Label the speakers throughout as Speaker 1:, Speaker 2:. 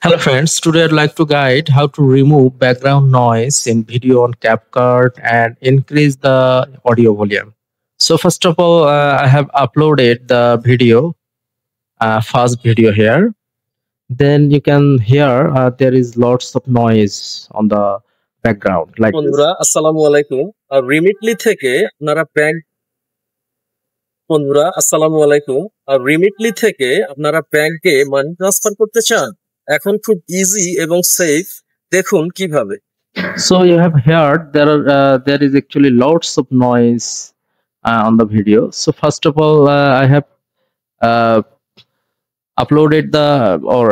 Speaker 1: Hello friends, today I'd like to guide how to remove background noise in video on CapCut and increase the audio volume. So first of all, I have uploaded the video, first video here. Then you can hear there is lots of noise on the background like this.
Speaker 2: বন্ধুরা আসসালামু আলাইকুম রিমিটলি থেকে আপনারা bank বন্ধুরা আসসালামু আলাইকুম রিমিটলি থেকে আপনারা ব্যাংকে মানি ট্রান্সফার করতে চান এখন খুব ইজি এবং সেফ দেখুন কিভাবে
Speaker 1: So you have heard there is actually lots of noise on the video. So first of all, I have uh, uploaded the or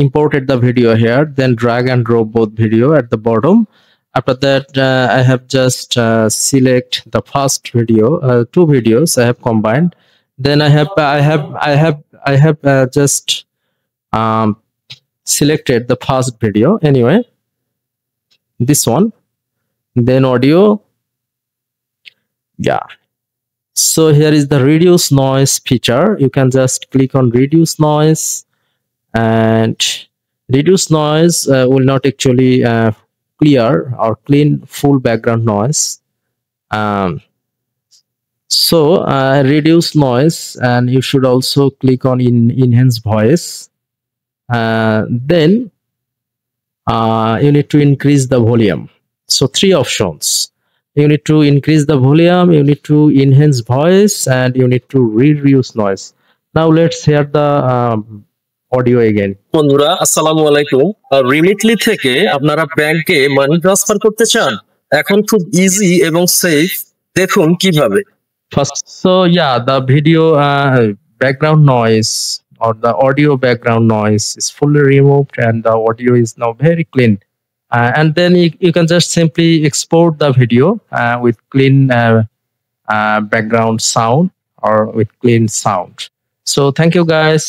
Speaker 1: imported the video here, then drag and drop both video at the bottom. After that, I have just select the first video, two videos I have combined. Then I have just um, selected the first video anyway, this one, then audio. Yeah, so here is the reduce noise feature. You can just click on reduce noise, and reduce noise will not actually clear or clean full background noise. So reduce noise, and you should also click on enhance voice. Then you need to increase the volume. So three options: you need to increase the volume, you need to enhance voice, and you need to reduce noise. Now let's hear the audio again.
Speaker 2: বন্ধুরা আসসালামু আলাইকুম রিমিটলি থেকে আপনারা ব্যাংকে money transfer করতে চান এখন খুব ইজি এবং সেফ দেখুন কিভাবে
Speaker 1: First, so yeah, the video background noise or the audio background noise is fully removed, and the audio is now very clean. And then you can just simply export the video with clean background sound or with clean sound. So thank you guys.